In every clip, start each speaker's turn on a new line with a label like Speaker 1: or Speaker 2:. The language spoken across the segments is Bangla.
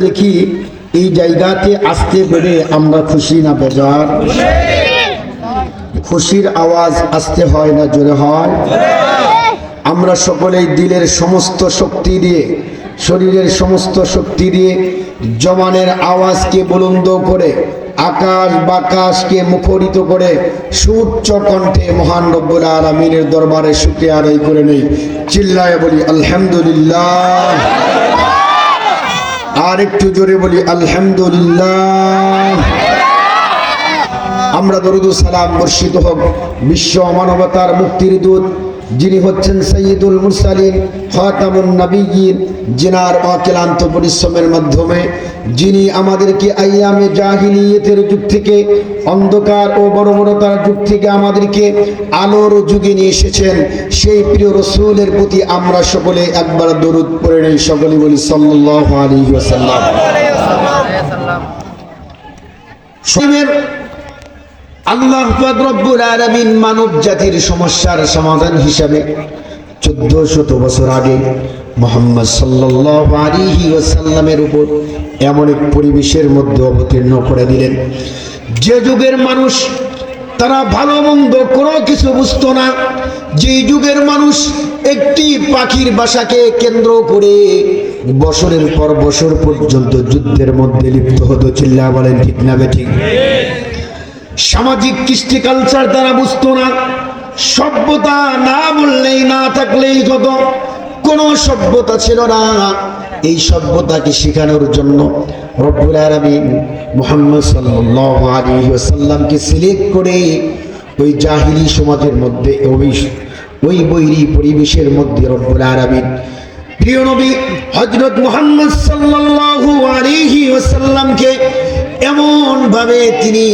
Speaker 1: দেখি এই জায়গাতে আসতে পেরে আমরা খুশি না বেজার? খুশির আওয়াজ আসতে হয় না জোরে হয়? আমরা সকলেই দিলের সমস্ত শক্তি দিয়ে, শরীরের সমস্ত শক্তি দিয়ে জবানের আওয়াজকে বুলন্দ করে, আকাশ বাতাসকে মুখরিত করে সুউচ্চ কণ্ঠে মহান রব্বুল আলামিনের দরবারে শুকরিয়া আদায় করে নেই। চিল্লায় বলি আলহামদুলিল্লাহ। আর একটু জোরে বলি আলহামদুলিল্লাহ। আমরা দরুদ ও সালাম বর্ষিত হোক বিশ্ব মানবতার মুক্তির দূত, যিনি হচ্ছেন সাইয়্যিদুল মুরসালিন, খাতামুন নবিয়্যিন, জিনার অক্লান্ত পরিশ্রমের মাধ্যমে যিনি আমাদেরকে আইয়ামে জাহিলিয়তের যুগ থেকে, অন্ধকার ও বর্বরতার যুগ থেকে আমাদেরকে আলোর যুগে নিয়ে এসেছেন, সেই প্রিয় রাসূলের প্রতি আমরা সকলে একবার দরুদ পড়ে নেই। সকলে বলি সাল্লাল্লাহু আলাইহি ওয়াসাল্লাম। আল্লাহ পাক রব্বুল আলামিন মানব জাতির সমস্যার সমাধান হিসাবে 1400 বছর আগে মুহাম্মদ সাল্লাল্লাহু আলাইহি ওয়াসাল্লামের উপর এমন এক পরিবেশের মধ্যে অবতীর্ণ করে দিলেন, যে যুগের মানুষ তারা ভালো মন্দ কোনো কিছু বুঝতো না, যে যুগের মানুষ একটি পাখির বাসাকে কেন্দ্র করে বছরের পর বছর পর্যন্ত যুদ্ধের মধ্যে লিপ্ত হতো। চিল্লা বলেন ঠিক না বেঠিক? সামাজিক কৃষ্টি কালচার তারা বুঝতো না, সভ্যতা না বললেই না থাকলেই যত কোনো সভ্যতা ছিল না। এই সভ্যতাকে শেখানোর জন্য রব্বুল আলামিন মুহাম্মদ সাল্লাল্লাহু আলাইহি ওয়াসাল্লামকে সিলেক্ট করে ওই জাহিলি সমাজের মধ্যে, ওই বৈরী পরিবেশের মধ্যে রব্বুল আলামিন প্রিয় নবী হযরত মুহাম্মদ সাল্লাল্লাহু আলাইহি ওয়াসাল্লামকে এমন ভাবে তিনি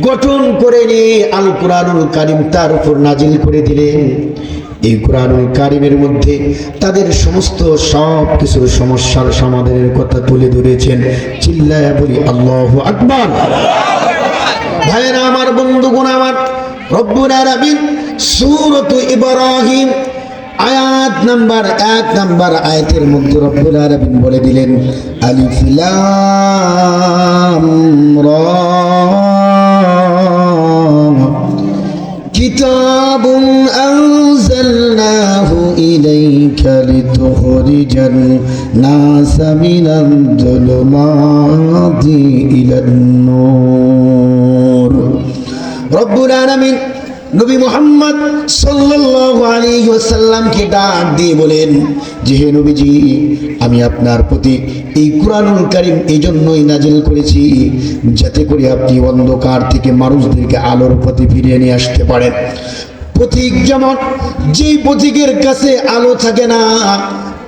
Speaker 1: গঠন করে নিয়ে আল কুরআনুল কারীম তার উপর নাজিল করে দিলেন। এই কুরআনুল কারীমের মধ্যে তাদের সমস্ত সব কিছুর সমস্যার সমাধানের কথা তুলে ধরেছেন। চিল্লায়া বলি আল্লাহু আকবার। ভাইরা আমার, বন্ধুগণ আমার, রব্বুল আলামিন সূরাত ইব্রাহিম আয়াত নাম্বার 1 নাম্বার আয়াতের মধ্যে রব্বুল আলামিন বলে দিলেন আলিফ লাম রা কিতাবুন আনজালনাহু ইলাইকা লিতুখরিজান নাসা মিনাল যুলুমাতি ইলান নূর। রব্বুল আলামিন নবী মুহাম্মদ সাল্লাল্লাহু আলাইহি ওয়াসাল্লামকে ডাক দিয়ে বলেন যে হে নবীজি, আমি আপনার প্রতি এই কুরআনুল কারীম এই জন্যই নাজিল করেছি যাতে করে আপনি অন্ধকার থেকে মানুষদেরকে আলোর পথে ফিরিয়ে নিয়ে আসতে পারেন। পথিক যেমন, যেই পথিকের কাছে আলো থাকে না,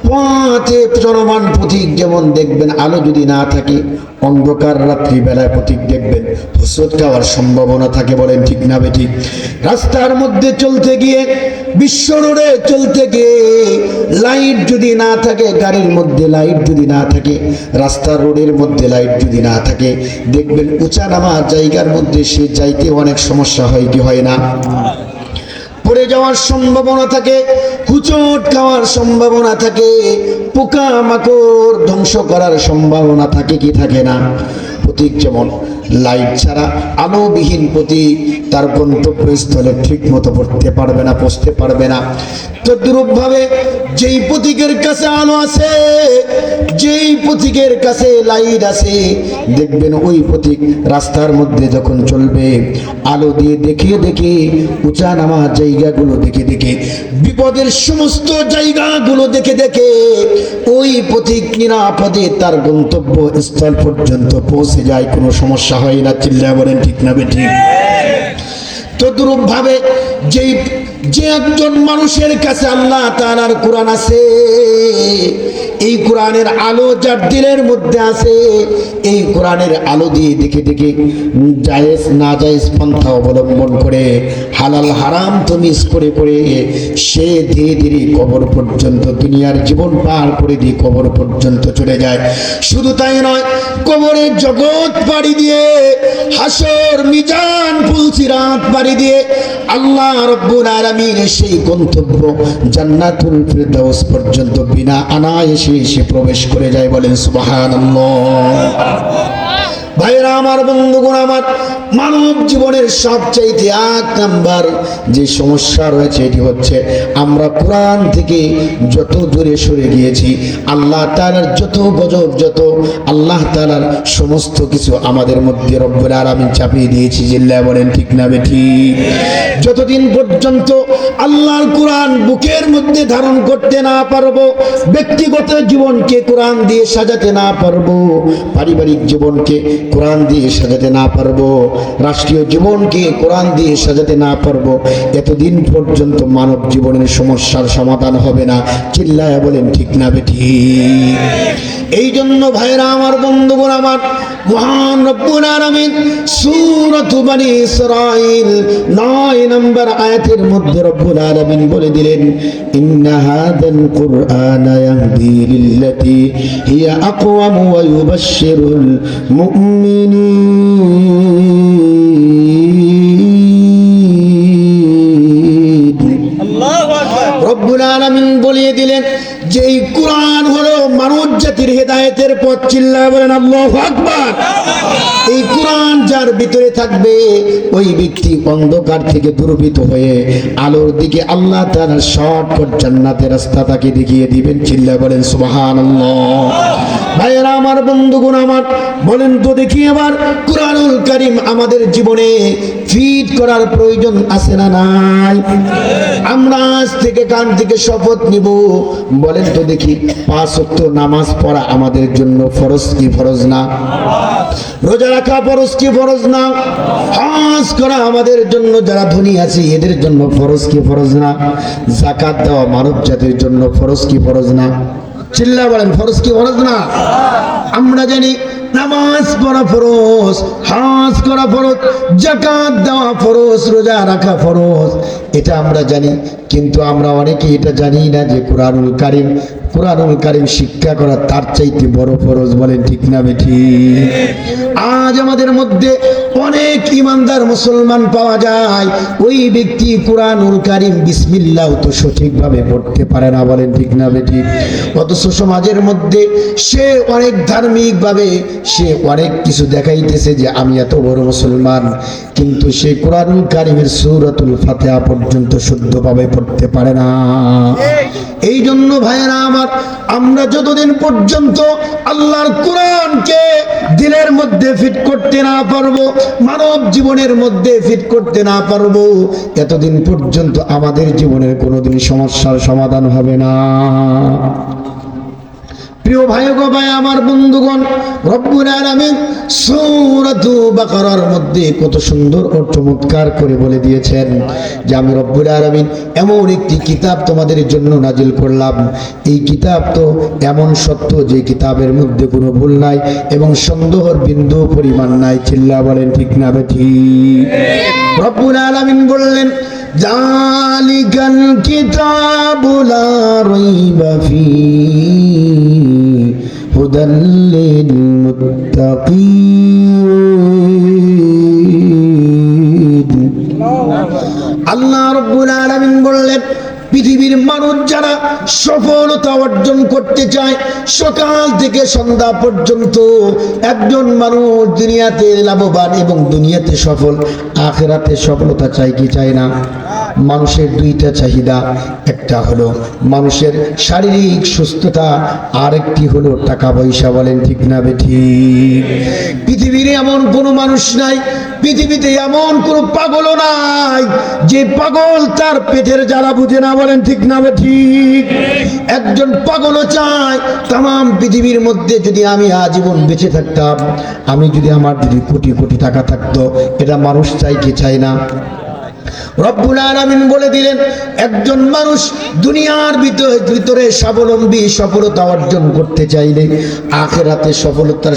Speaker 1: পথে চলমান পথিক যেমন দেখবেন আলো যদি না থাকে, অন্ধকার রাত্রি বেলায় পথিক দেখবেন হোঁচট খাওয়ার সম্ভাবনা থাকে। বলেন ঠিক না বেঠিক? রাস্তার মধ্যে চলতে গিয়ে, বিশ্ব রোডে চলতে গিয়ে লাইট যদি না থাকে, গাড়ির মধ্যে লাইট যদি না থাকে, রাস্তার রোডের মধ্যে লাইট যদি না থাকে, দেখবেন উঁচা নামা জায়গার মধ্যে সে যাইতে অনেক সমস্যা হয় কি হয় না? পড়ে যাওয়ার সম্ভাবনা থাকে, হুচট খাওয়ার সম্ভাবনা থাকে, পোকা মাকড় ধ্বংস করার সম্ভাবনা থাকে কি থাকে না? পথিক যেমন লাইট ছাড়া, আলোবিহীন পথিক তার গন্তব্যস্থলে ঠিক মতো পড়তে পারবে না, পৌঁছতে পারবে না। তদ্রূপ ভাবে যেই পথিকের কাছে আলো আছে, যেই পথিকের কাছে লাইট আছে, দেখবেন ওই পথিক রাস্তার মধ্যে যখন চলবে আলো দিয়ে দেখে দেখে, উঁচা নামা জায়গাগুলো দেখে দেখে, বিপদের সমস্ত জায়গাগুলো দেখে দেখে ওই পথিক নিরাপদে তার গন্তব্য স্থল পর্যন্ত পৌঁছে যায়, কোনো সমস্যা হয় না। চিল্লায়া বলেন ঠিক না বেঠিক? তদ্রূপ ভাবে যে একজন মানুষের কাছে আল্লাহ তাআলার কোরআন আছে, এই কোরআনের আলো যার দিলের মধ্যে আছে, এই কোরআনের আলো দিয়ে দেখে দেখে জায়েজ না জায়েজ পন্থা অবলম্বন করে, হালাল হারাম তমিজ করে করে সে ধীরে ধীরে কবর পর্যন্ত, দুনিয়ার জীবন পার করে দিয়ে কবর পর্যন্ত চলে যায়। শুধু তাই নয়, কবরের জগৎ পাড়ি দিয়ে, হাসর মিজান পুলসিরাত পাড়ি দিয়ে আল্লাহ রব্বুল আলামিন আলামিনের সেই গন্তব্য জান্নাতুল ফিরদাউস পর্যন্ত বিনা অনায়াসে সে প্রবেশ করে যায়। বলেন সুবহানাল্লাহ। ভাইরা আমার, বন্ধুগণ আমার, মানব জীবনের সবচাইতে 1 নাম্বার যে সমস্যা রয়েছে এটি হচ্ছে আমরা কোরআন থেকে যত দূরে সরে গিয়েছি, আল্লাহ তাআলার যত গজব, যত আল্লাহ তাআলার সমস্ত কিছু আমাদের মধ্যে রব্বুল আলামিন চাপিয়ে দিয়েছি। জিল্লা বলেন ঠিক না বেঠিক? যতদিন পর্যন্ত আল্লাহর কোরআন বুকের মধ্যে ধারণ করতে না পারবো, ব্যক্তিগত জীবনকে কোরআন দিয়ে সাজাতে না পারবো, পারিবারিক জীবনকে কোরআন দিয়ে সাজাতে না পারবো, রাষ্ট্রীয় জীবনকে কোরআন দিয়ে সাজাতে না পারবো, এতদিন পর্যন্ত মানব জীবনের সমস্যার সমাধান হবে না। চিল্লায়া বলেন ঠিক না বেঠিক? এই জন্য ভাইরা আমার, বন্ধুগণ আমার, মহান রব্বুল আলামিন সূরাত বনী ইসরাঈল 9 নম্বর আয়াতের মধ্যে রব্বুল আলামিন বলে দিলেন, ইন্না হাদাল কুরআনা ইয়াহদি লিল্লাতী হিয়া আকওয়াম ওয়া ইউবাশশিরুল মুমিনিন। আল্লাহু আকবার। রব্বুল আলামিন বলিয়ে দিলেন যে এই কোরআন হলো মানব জাতির হেদায়েতের পথ। চিল্লায়া বলেন আল্লাহু আকবার। এই কোরআন যার ভিতরে থাকবে ওই ব্যক্তি অন্ধকার থেকে দূরভীত হয়ে আলোর দিকে আল্লাহ তাআলার শর্টকাট জান্নাতের রাস্তা তাকে দেখিয়ে দিবেন। চিল্লায়া বলেন সুবহানাল্লাহ। ভাইরা আমার, বন্ধুগণ আমার, বলেন তো দেখি এবার কোরআনুল কারীম আমাদের জীবনে ফিট করার প্রয়োজন আছে না নাই? আমরা আজ থেকে কান থেকে শপথ নিব, বলেন তো দেখি 5 ওয়াক্ত নামাজ পড়া আমাদের জন্য ফরজ কি ফরজ না? রোজা রাখা ফরজ কি ফরজ না? হজ করা আমাদের জন্য যারা ধনী আছে এদের জন্য ফরজ কি ফরজ না? যাকাত দেওয়া মানব জাতির জন্য ফরজ কি ফরজ না? চিল্লা বলেন ফরজ কি ফরজ না? আমরা জানি নামাজ পড়া ফরজ, হজ করা ফরজ, যাকাত দেওয়া ফরজ, রোজা রাখা ফরজ, এটা আমরা জানি। কিন্তু আমরা অনেকে এটা জানি না যে কোরআনুল কারীম শিক্ষা করা তার চাইতে বড় ফরজ। বলেন ঠিক না বেঠিক? আজ আমাদের মধ্যে অনেক ইমানদার মুসলমান পাওয়া যায়, ওই ব্যক্তি কোরআনুল কারীম বিসমিল্লাহ তো সঠিকভাবে পড়তে পারে না। বলেন ঠিক না বেঠিক? অথচ সমাজের মধ্যে সে অনেক ধার্মিকভাবে সে অনেক কিছু দেখাইতেছে যে আমি এত বড় মুসলমান, কিন্তু সে কোরআনুল কারীমের সূরাতুল ফাতিহা পর্যন্ত শুদ্ধভাবে পড়তে পারে না। এই জন্য ভাইরা আমার, আমরা যতদিন পর্যন্ত আল্লাহর কোরআনকে দিলের মধ্যে ফিট করতে না পারবো, মানব জীবনের মধ্যে ফিট করতে না পারবো, এতদিন পর্যন্ত আমাদের জীবনের কোনোদিন সমস্যার সমাধান হবে না। প্রিয় ভাই গো ভাই আমার, বন্ধুগণ, রব্বুল আলামিন সূরাত বাকারার মধ্যে কত সুন্দর ও চমৎকার করে বলে দিয়েছেন যে আমি রব্বুল আলামিন এমন একটি কিতাব তোমাদের জন্য নাজিল করলাম। এই কিতাব তো এমন সত্য যে কিতাবের মধ্যে কোনো ভুল নাই এবং সন্দেহের বিন্দু পরিমাণ নাই। চিল্লা বলেন ঠিক না বেঠিক? রব্বুল আলামিন বললেন, জালিকাল কিতাবু লা রাইবা ফীহি হুদাল লিল মুত্তাকিন। আল্লাহ রাব্বুল আলামিন বললেন, পৃথিবীর মানুষ যারা সফলতা অর্জন করতে চায়, সকাল থেকে সন্ধ্যা পর্যন্ত একজন মানুষ দুনিয়াতে লাভবান এবং দুনিয়াতে সফল, আখিরাতে সফলতা চাই কি চায় না? মানুষের 2টা চাহিদা, একটা হলো মানুষের শারীরিক সুস্থতা, আরেকটি হলো টাকা পয়সা। বলেন ঠিক না বেঠিক? পৃথিবীর এমন কোনো মানুষ নাই, পৃথিবীতে এমন কোনো পাগলও নাই যে পাগল তার পেটের জ্বালা বুঝে না। বলেন ঠিক না বেঠিক? একজন পাগলও চায় তাম পৃথিবীর মধ্যে যদি আমি আজীবন বেঁচে থাকতাম, আমি যদি আমার যদি কোটি কোটি টাকা থাকতো, এটা মানুষ চাই কি চায় না? রব্বুল আলামিন বলে দিলেন, একজন মানুষ দুনিয়ার ভিতরে স্বাবলম্বী সফলতা অর্জন করতে চাইলে আখিরাতে সফলতার